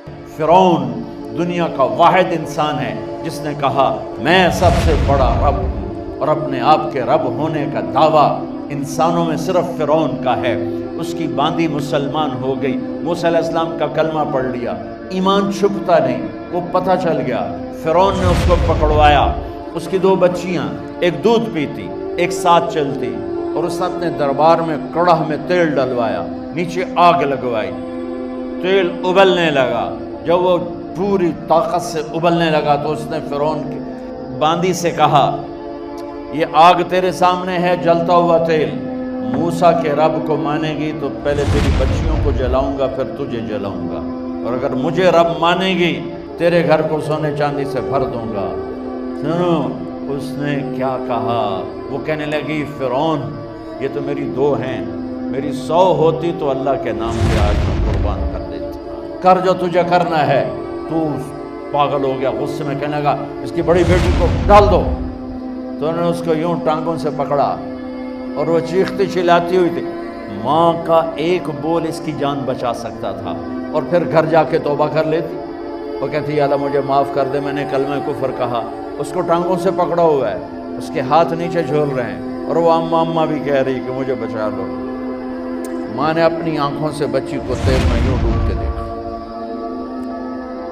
فرعون دنیا کا واحد انسان ہے جس نے کہا میں سب سے بڑا رب ہوں، اور اپنے آپ کے رب ہونے کا دعویٰ انسانوں میں صرف فرعون کا ہے۔ اس کی باندی مسلمان ہو گئی، موسیٰ علیہ السلام کا کلمہ پڑھ لیا، ایمان چھپتا نہیں، وہ پتہ چل گیا۔ فرعون نے اس کو پکڑوایا، اس کی 2 بچیاں، ایک دودھ پیتی ایک ساتھ چلتی، اور اس نے اپنے دربار میں کڑاہ میں تیل ڈلوایا، نیچے آگ لگوائی، تیل ابلنے لگا۔ جب وہ پوری طاقت سے ابلنے لگا تو اس نے فرعون کی باندی سے کہا یہ آگ تیرے سامنے ہے، جلتا ہوا تیل، موسیٰ کے رب کو مانے گی تو پہلے تیری بچیوں کو جلاؤں گا پھر تجھے جلاؤں گا، اور اگر مجھے رب مانے گی تیرے گھر کو سونے چاندی سے بھر دوں گا۔ سنو اس نے کیا کہا، وہ کہنے لگی فرعون یہ تو میری 2 ہیں، میری 100 ہوتی تو اللہ کے نام پہ آج میں قربان کر دیتی، کر جو تجھے کرنا ہے۔ تو پاگل ہو گیا، غصے میں کہنے لگا اس کی بڑی بیٹی کو ڈال دو۔ تو انہوں نے اس کو یوں ٹانگوں سے پکڑا اور وہ چیختی چلاتی ہوئی تھی۔ ماں کا ایک بول اس کی جان بچا سکتا تھا، اور پھر گھر جا کے توبہ کر لیتی۔ وہ کہتی یا اللہ مجھے معاف کر دے، میں نے کلمہ کفر کہا۔ اس کو ٹانگوں سے پکڑا ہوا ہے، اس کے ہاتھ نیچے جھول رہے ہیں، اور وہ اماں بھی کہہ رہی کہ مجھے بچا لو۔ ماں نے اپنی آنکھوں سے بچی کو تیل میں یوں ڈوب کے دیکھا،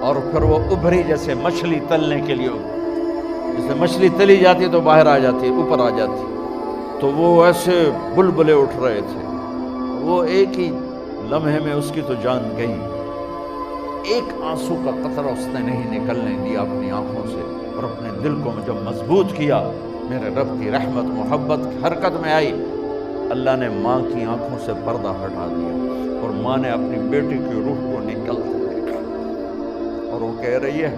اور پھر وہ ابھری جیسے مچھلی تلنے کے لیے، جیسے مچھلی تلی جاتی تو باہر آ جاتی، اوپر آ جاتی، تو وہ ایسے بلبلے اٹھ رہے تھے۔ وہ ایک ہی لمحے میں اس کی تو جان گئی، ایک آنسو کا قطرہ اس نے نہیں نکلنے دیا اپنی آنکھوں سے، اور اپنے دل کو جب مضبوط کیا، میرے رب کی رحمت محبت حرکت میں آئی۔ اللہ نے ماں کی آنکھوں سے پردہ ہٹا دیا، اور ماں نے اپنی بیٹی کی روح کو نکلتے دیکھا، اور وہ کہہ رہی ہے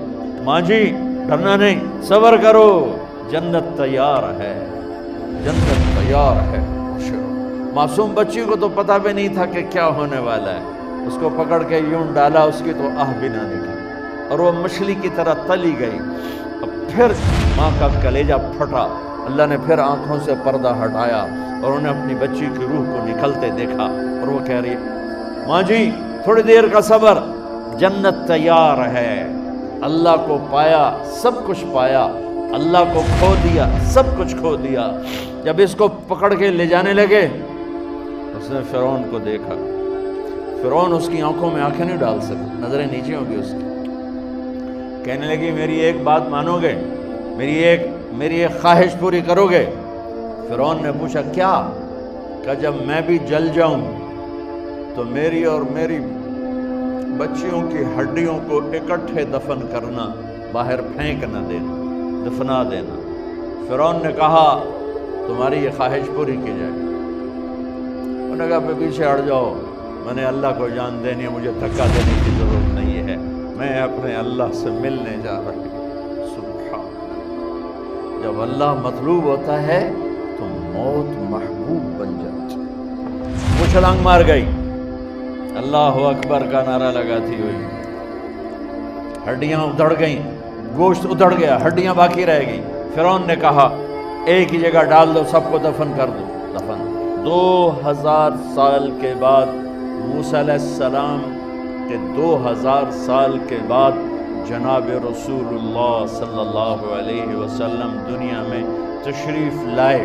ماں جی ڈرنا نہیں، صبر کرو، جنت تیار ہے، جنت تیار ہے۔ معصوم بچی کو تو پتہ بھی نہیں تھا کہ کیا ہونے والا ہے، اس کو پکڑ کے یوں ڈالا، اس کی تو آہ بھی نہ نکلی، اور وہ مچھلی کی طرح تلی گئی۔ اب پھر ماں کا کلیجہ پھٹا، اللہ نے پھر آنکھوں سے پردہ ہٹایا، اور انہیں اپنی بچی کی روح کو نکلتے دیکھا، اور وہ کہہ رہی ہے ماں جی تھوڑی دیر کا صبر، جنت تیار ہے۔ اللہ کو پایا سب کچھ پایا، اللہ کو کھو دیا سب کچھ کھو دیا۔ جب اس کو پکڑ کے لے جانے لگے، اس نے فرعون کو دیکھا، فرعون اس کی آنکھوں میں آنکھیں نہیں ڈال سکتا، نظریں نیچے ہوں گی اس کی۔ کہنے لگی میری ایک بات مانو گے، میری ایک خواہش پوری کرو گے؟ فرعون نے پوچھا کیا؟ کہ جب میں بھی جل جاؤں تو میری اور میری بچیوں کی ہڈیوں کو اکٹھے دفن کرنا، باہر پھینک نہ دینا، دفنا دینا۔ فرعون نے کہا تمہاری یہ خواہش پوری کی جائے۔ انہوں نے کہا پہ پیچھے ہٹ جاؤ، میں نے اللہ کو جان دینی ہے، مجھے دھکا دینے کی ضرورت نہیں ہے، میں اپنے اللہ سے ملنے جا رہی ہوں۔ سبحان اللہ، جب اللہ مطلوب ہوتا ہے تو موت محبوب بن جاتی۔ وہ چھلانگ مار گئی، اللہ اکبر کا نعرہ لگاتی ہوئی، ہڈیاں ادھڑ گئیں، گوشت ادھڑ گیا، ہڈیاں باقی رہ گئیں۔ فرعون نے کہا ایک ہی جگہ ڈال دو، سب کو دفن کر دو۔ دفن 2000 سال کے بعد، موسیٰ علیہ السلام کے 2000 سال کے بعد جناب رسول اللہ صلی اللہ علیہ وسلم دنیا میں تشریف لائے۔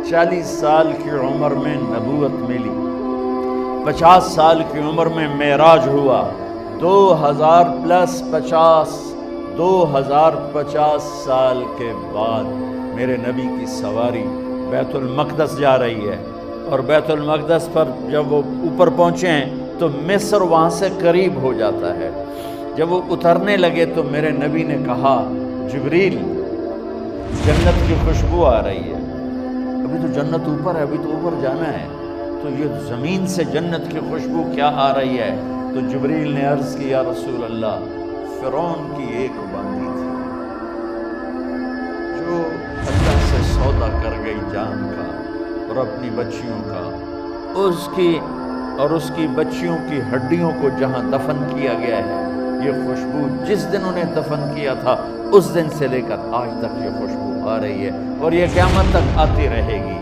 40 سال کی عمر میں نبوت ملی، 50 سال کی عمر میں معراج ہوا، 2050 سال کے بعد میرے نبی کی سواری بیت المقدس جا رہی ہے، اور بیت المقدس پر جب وہ اوپر پہنچے ہیں تو مصر وہاں سے قریب ہو جاتا ہے۔ جب وہ اترنے لگے تو میرے نبی نے کہا جبریل جنت کی خوشبو آ رہی ہے، ابھی تو جنت اوپر ہے، ابھی تو اوپر جانا ہے، تو یہ زمین سے جنت کی خوشبو کیا آ رہی ہے؟ تو جبریل نے عرض کی یا رسول اللہ فرعون کی ایک باندی تھی جو اللہ سے سودا کر گئی جان کا اور اپنی بچیوں کا، اس کی بچیوں کی ہڈیوں کو جہاں دفن کیا گیا ہے، یہ خوشبو جس دن انہیں دفن کیا تھا اس دن سے لے کر آج تک یہ خوشبو آ رہی ہے، اور یہ قیامت تک آتی رہے گی۔